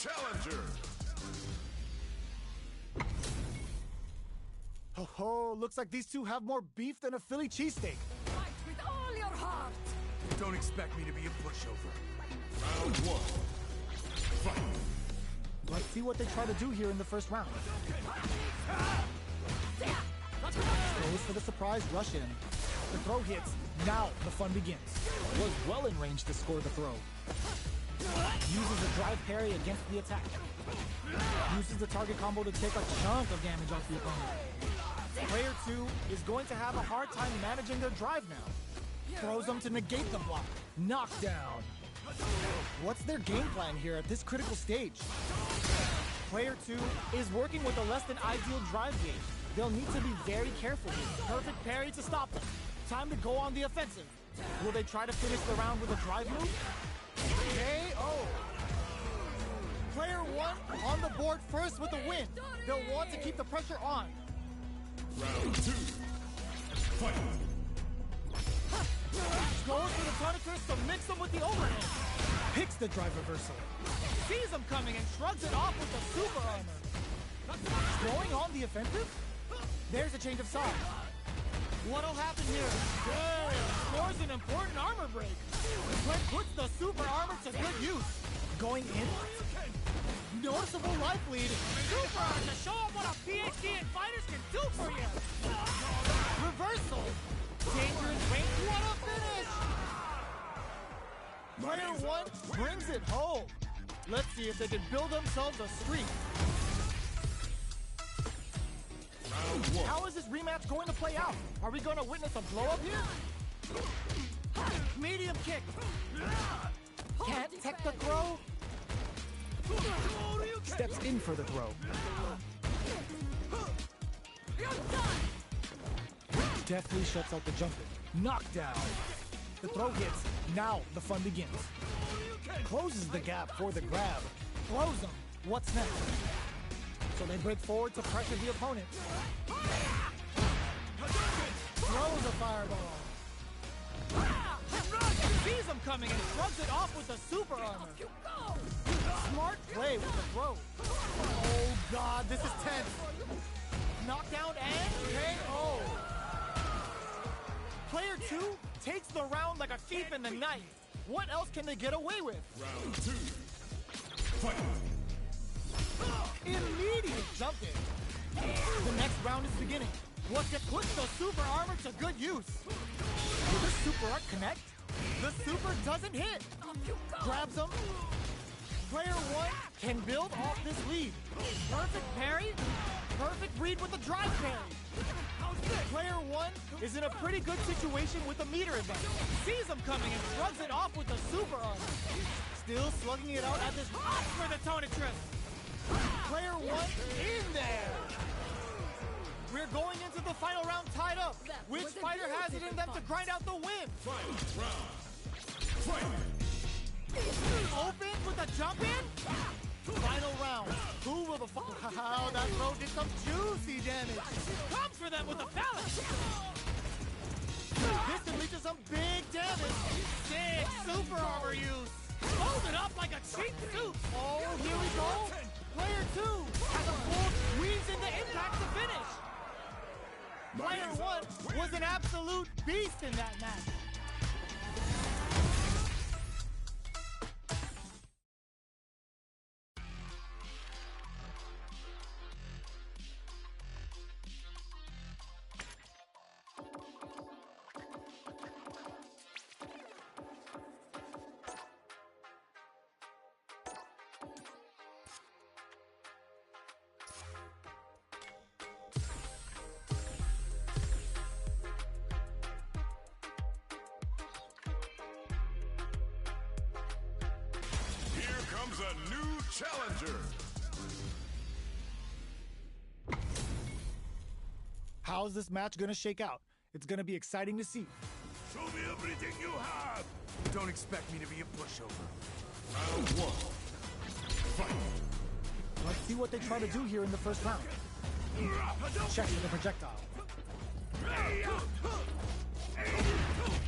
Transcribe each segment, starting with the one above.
challenger. Ho ho, looks like these two have more beef than a Philly cheesesteak. Fight with all your heart! Don't expect me to be a pushover. Round one. Fight. Let's see what they try to do here in the first round. Goes for the surprise rush in. The throw hits. Now the fun begins. Was well in range to score the throw. Uses a drive parry against the attack. Uses the target combo to take a chunk of damage off the opponent. Player 2 is going to have a hard time managing their drive now. Throws them to negate the block. Knockdown. What's their game plan here at this critical stage? Player 2 is working with a less than ideal drive gauge. They'll need to be very careful here. Perfect parry to stop them. Time to go on the offensive. Will they try to finish the round with a drive move? KO. Player 1 on the board first with the win. They'll want to keep the pressure on. Round 2. Fight. Goes for the Tonicus to mix them with the overhand. Picks the drive reversal. Sees him coming and shrugs it off with the super armor. Going on the offensive? There's a change of sides. What'll happen here? Good! Scores an important armor break. But puts the super armor to good use. Going in? Noticeable life lead. Super armor to show them what a PhD in fighters can do for you. Reversal. Dangerous range. What a finish! Player 1 brings it home. Let's see if they can build themselves a streak. Round 1. How is this rematch going to play out? Are we going to witness a blow-up here? Medium kick. Can't tech the throw. Steps in for the throw. Deftly shuts out the jumping. Knockdown. The throw hits. Now the fun begins. Closes the gap for the grab. Throws them. What's next? So they break forward to pressure the opponent. Throws a fireball. Sees him coming and shrugs it off with the super armor. Smart play with the throw. Oh god, this is tense. Knockdown and KO. Player 2 takes the round like a thief in the night. What else can they get away with? Round 2. Fight. Immediate jump in. The next round is beginning. Puts the super armor to good use. Will the super art connect? The super doesn't hit. Grabs him. Player 1 can build off this lead. Perfect parry. Perfect read with the drive parry. Player 1 is in a pretty good situation with the meter advantage. Sees him coming and shrugs it off with the super armor. Still slugging it out at this up for the Tonicus. Player 1 in there. We're going into the final round tied up. Which fighter has it in them to grind out the win? Final round. Fight. Open with a jump in. Final round. Who will the Wow, that throw did some juicy damage. Comes for them with a balance. This unleashes some big damage. Sick super armor use. Fold it up like a cheap soup. Oh, here we go. Player 2 has a full weaves into impact to finish. Player 1 was an absolute beast in that match. Comes a new challenger. How's this match gonna shake out? It's gonna be exciting to see. Show me everything you have. Don't expect me to be a pushover. Round 1. Fight. Let's see what they try to do here in the first round. Check for the projectile.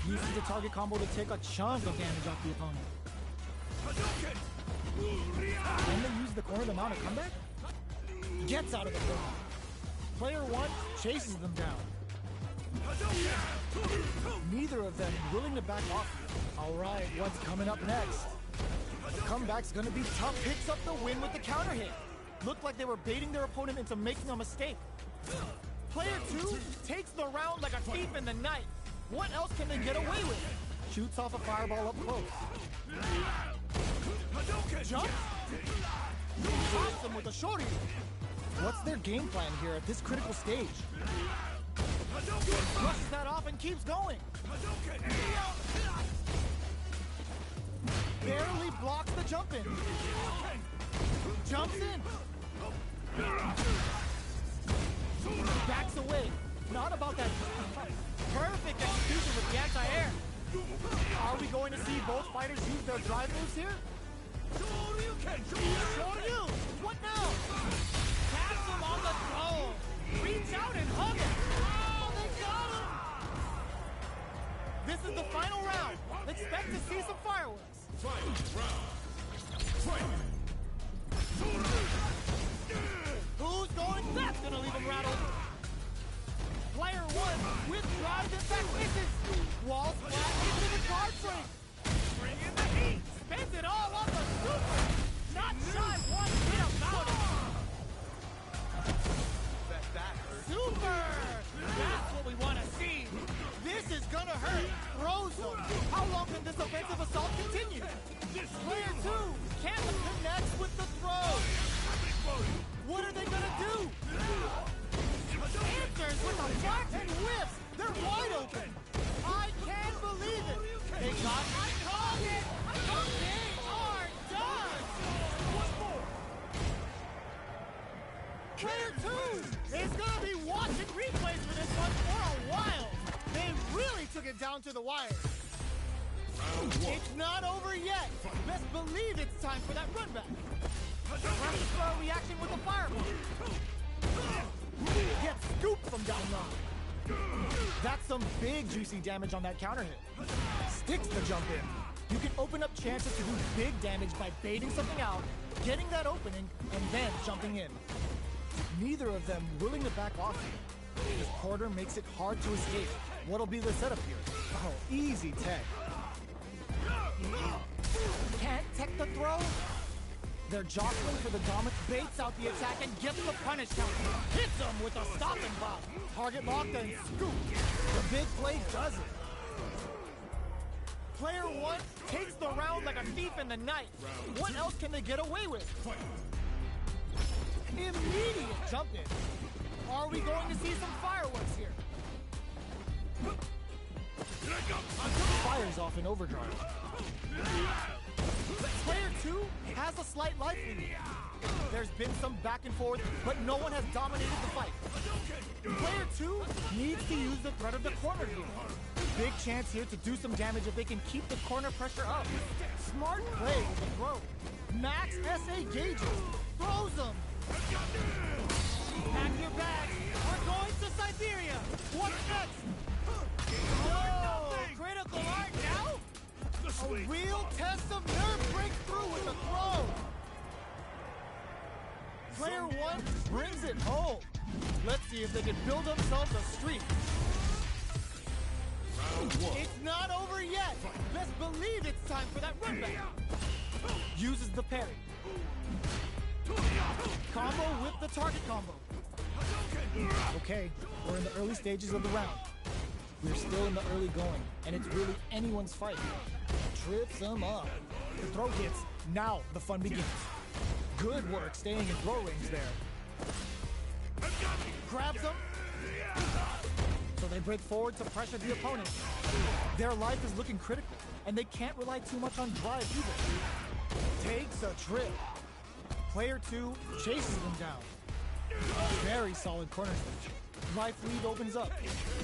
Uses the target combo to take a chunk of damage off the opponent. Can they use the corner to mount a comeback? Gets out of the corner. Player 1 chases them down. Neither of them willing to back off. Alright, what's coming up next? The comeback's gonna be tough. Picks up the win with the counter hit. Looked like they were baiting their opponent into making a mistake. Player 2 takes the round like a thief in the night. What else can they get away with? Shoots off a fireball up close. Jump. Pops them with a shorty. What's their game plan here at this critical stage? Brushes that off and keeps going. Barely blocks the jump in. Jumps in. Backs away. Not about that. Perfect execution with the anti-air. Are we going to see both fighters use their drive moves here? Shoryu! What now? Taps him on the throw. Reach out and hug him. Oh, they got him! This is the final round. Expect to see some fireworks. Who's going? That's gonna leave him rattled. Player 1 with drive impact misses. Wall splash into the card frame. Bring in the heat. Spends it all on the super. Not shy one bit about it. That hurt. Super! That's what we want to see. This is gonna hurt. Throws him. How long can this offensive assault continue? Player 2 can't connect with the throw. What are they gonna do? Answers with a flat and whips. They're wide open. I can't believe it. They got. I called it. They are done. One more. Player 2 is gonna be watching replays for this one for a while. They really took it down to the wire. It's not over yet. Best believe it's time for that run back. Press the throw reaction with a fireball. Gets scooped from down low. That's some big juicy damage on that counter hit. Sticks the jump in. You can open up chances to do big damage by baiting something out, getting that opening, and then jumping in. Neither of them willing to back off here. This quarter makes it hard to escape. What'll be the setup here? Oh, easy tech. Can't tech the throw? They're jostling for the dominant, baits out the attack and gets the punish counter. Hits them with a stopping block. Target locked and scoop. The big play does it. Player 1 takes the round like a thief in the night. What else can they get away with? Immediate jump in. Are we going to see some fireworks here? Fires off in overdrive. Player 2 has a slight life lead. There's been some back and forth, but no one has dominated the fight. Player 2 needs to use the threat of the corner here. Big chance here to do some damage if they can keep the corner pressure up. Smart play with the throw. Max SA gauges. Throws them. Pack your bags. We're going to Siberia. What's next? Oh, critical art now? A real test of nerve breakthrough with the throw. Player 1 brings it home. Let's see if they can build themselves a streak. It's not over yet. Best believe it's time for that run back. Uses the parry. Combo with the target combo. Okay, we're in the early stages of the round. We're still in the early going, and it's really anyone's fight. Trips him up. The throw hits. Now the fun begins. Good work staying in throw range there. Grabs him. So they break forward to pressure the opponent. Their life is looking critical, and they can't rely too much on drive either. Takes a trip. Player 2 chases them down. Very solid corner switch. Life lead opens up.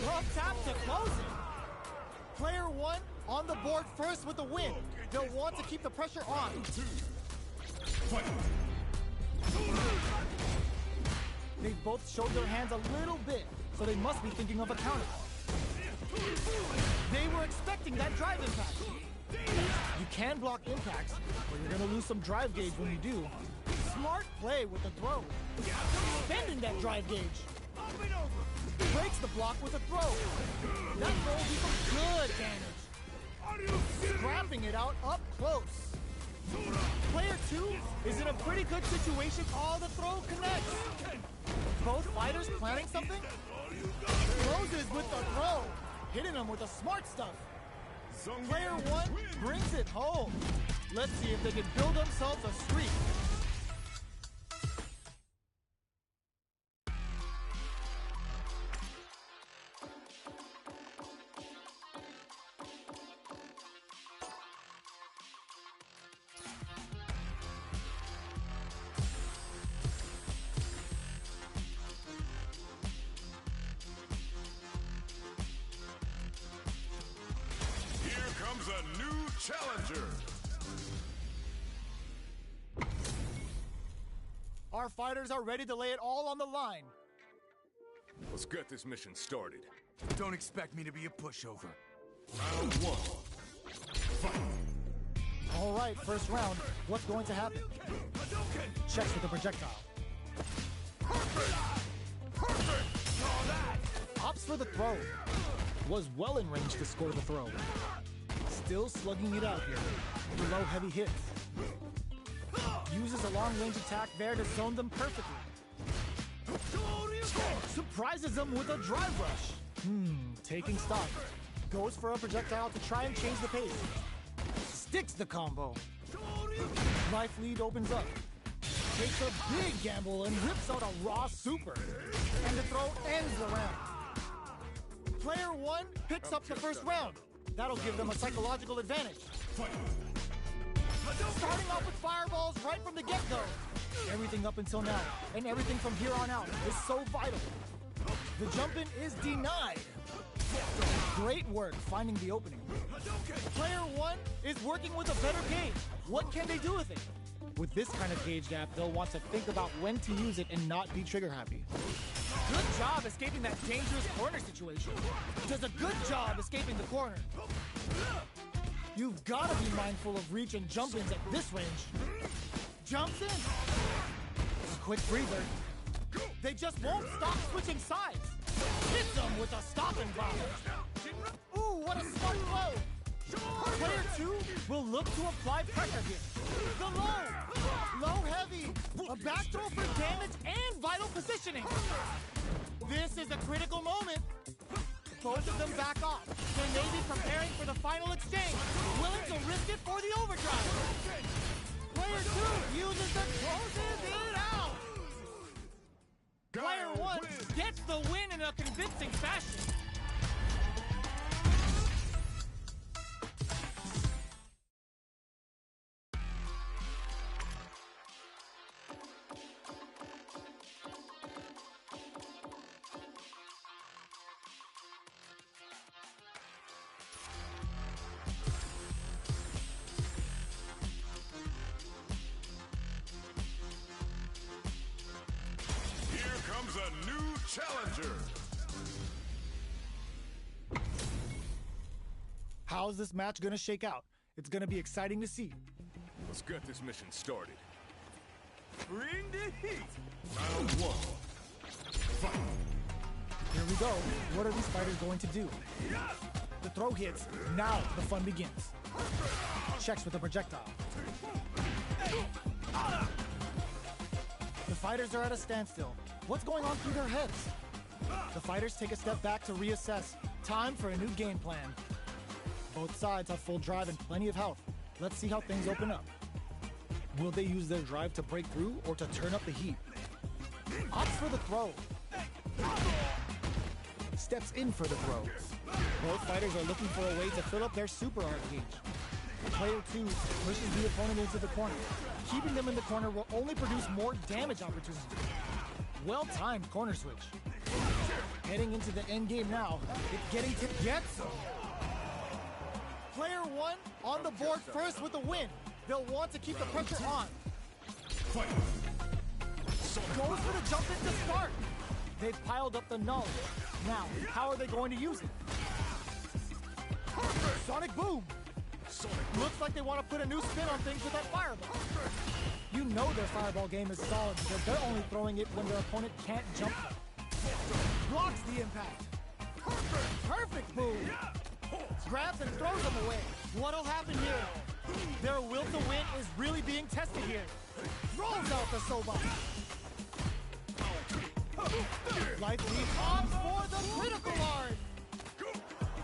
Love tap to close it. Player 1 on the board first with the win. They'll want to keep the pressure on. They both showed their hands a little bit, so they must be thinking of a counter. They were expecting that drive impact. You can block impacts, but you're gonna lose some drive gauge when you do. Smart play with the throw. Spending that drive gauge. Breaks the block with a throw. That throw will do some good damage. Scrapping it out up close. Player 2 is in a pretty good situation. Oh, the throw connects. Both fighters planning something. Closes with the throw. Hitting them with the smart stuff. Player 1 brings it home. Let's see if they can build themselves a streak. A new challenger. Our fighters are ready to lay it all on the line. Let's get this mission started. Don't expect me to be a pushover. Round 1. Fight. All right, first round. What's going to happen? Checks with the projectile. Perfect. All that. Opts for the throw. Was well in range to score the throw. Still slugging it out here. Below heavy hits. Uses a long-range attack there to zone them perfectly. Surprises them with a drive rush. Taking stock. Goes for a projectile to try and change the pace. Sticks the combo. Life lead opens up. Takes a big gamble and rips out a raw super. And the throw ends the round. Player 1 picks up the first round. That'll give them a psychological advantage. Starting off with fireballs right from the get-go. Everything up until now, and everything from here on out, is so vital. The jump-in is denied. Great work finding the opening. Player 1 is working with a better gauge. What can they do with it? With this kind of gauge gap, they'll want to think about when to use it and not be trigger-happy. Good job escaping that dangerous corner situation. Does a good job escaping the corner. You've got to be mindful of reach and jump-ins at this range. Jumps in. A quick breather. They just won't stop switching sides. Hit them with a stopping bomb. Ooh, what a smart blow. Player 2 will look to apply pressure here. The low heavy. A back throw for damage and vital positioning. This is a critical moment. Both of them back off. They may be preparing for the final exchange, willing to risk it for the overdrive. Player 2 uses the closes it out. Player 1 gets the win in a convincing fashion. A new challenger. How's this match gonna shake out? It's gonna be exciting to see. Let's get this mission started. Bring the heat. Round 1. Fight. Here we go. What are these fighters going to do? The throw hits. Now the fun begins. Checks with the projectile. The fighters are at a standstill. What's going on through their heads? The fighters take a step back to reassess. Time for a new game plan. Both sides have full drive and plenty of health. Let's see how things open up. Will they use their drive to break through or to turn up the heat? Opts for the throw. Steps in for the throw. Both fighters are looking for a way to fill up their super art gauge. Player 2 pushes the opponent into the corner. Keeping them in the corner will only produce more damage opportunities. Well-timed corner switch. Heading into the end game now. It's getting to gets. Player 1 on the board first with the win. They'll want to keep the pressure on. Goes for the jump in to start. They've piled up the knowledge. Now, how are they going to use it? Sonic boom. Looks like they want to put a new spin on things with that fireball. You know their fireball game is solid because they're only throwing it when their opponent can't jump them. Blocks the impact. Perfect move. Grabs and throws them away. What'll happen here? Their will to win is really being tested here. Rolls out the Soba. Life lead arms for the critical art.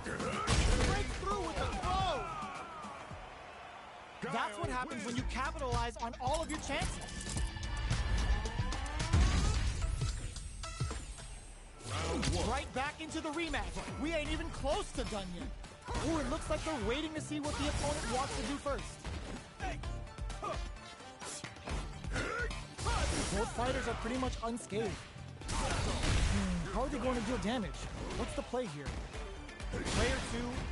Break through with the throw. That's what happens when you capitalize on all of your chances. Right back into the rematch. We ain't even close to done yet. Ooh, it looks like they're waiting to see what the opponent wants to do first. Both fighters are pretty much unscathed. How are they going to deal damage? What's the play here? Player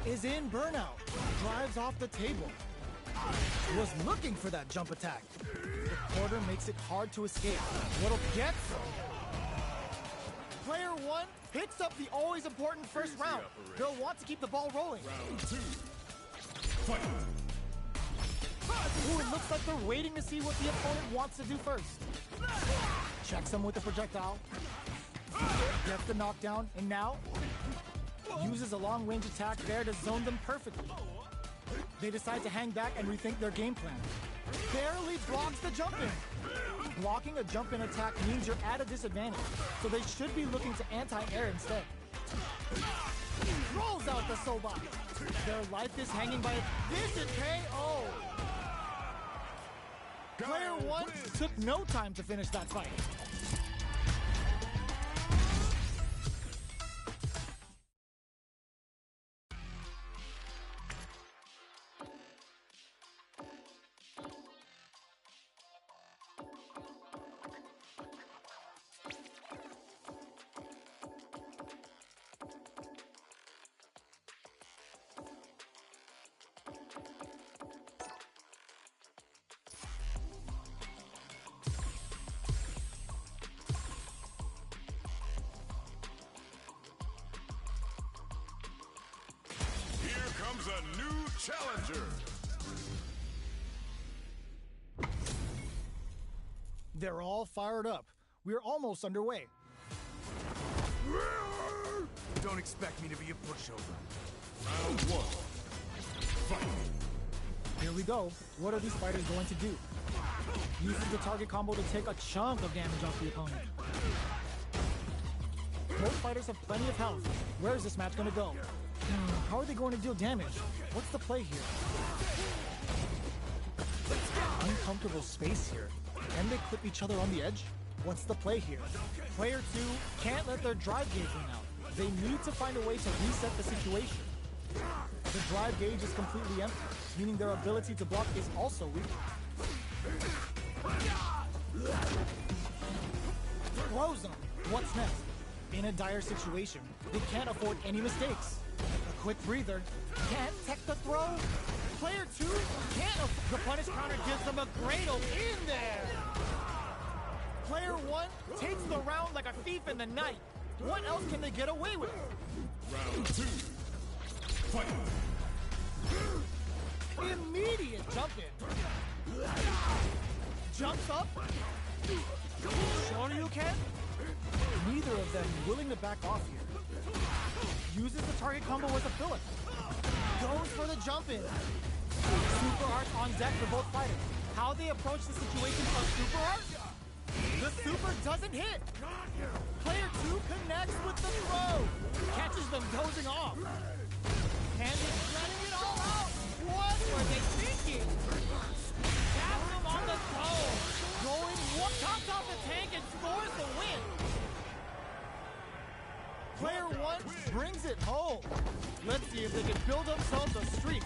2 is in burnout. Drives off the table. Was looking for that jump attack. The quarter makes it hard to escape. What'll get some? Player 1 picks up the always important first round. They'll want to keep the ball rolling. Round 2. Fight. Ooh, it looks like they're waiting to see what the opponent wants to do first. Checks them with the projectile. Gets the knockdown, and now uses a long-range attack there to zone them perfectly. They decide to hang back and rethink their game plan. Barely blocks the jump-in. Blocking a jump-in attack means you're at a disadvantage, so they should be looking to anti-air instead. Rolls out the Soba. Their life is hanging by a vicious KO. Player 1 took no time to finish that fight. Comes a new challenger. They're all fired up. We're almost underway. Don't expect me to be a pushover. Round 1. Fight. Here we go. What are these fighters going to do? Uses the target combo to take a chunk of damage off the opponent. Both fighters have plenty of health. Where is this match going to go? How are they going to deal damage? What's the play here? Uncomfortable space here. Can they clip each other on the edge? What's the play here? Player 2 can't let their drive gauge run out. They need to find a way to reset the situation. The drive gauge is completely empty, meaning their ability to block is also weak. Throws them. What's next? In a dire situation, they can't afford any mistakes. A quick breather. Can't tech the throw. Player 2 can't. The punish counter gives them a cradle in there. Player 1 takes the round like a thief in the night. What else can they get away with? Round 2. Fight. Immediate jump in. Jumps up. Sure you can. Neither of them willing to back off here. Uses the target combo as a filler. Goes for the jump in. Super art on deck for both fighters. How they approach the situation on super art? The super doesn't hit. Player 2 connects with the throw. Catches them dozing off. Candy letting it all out. What were they thinking? Tap them on the throw. Going one tops off the tank and scores the win. Player 1 brings it home. Let's see if they can build themselves a streak.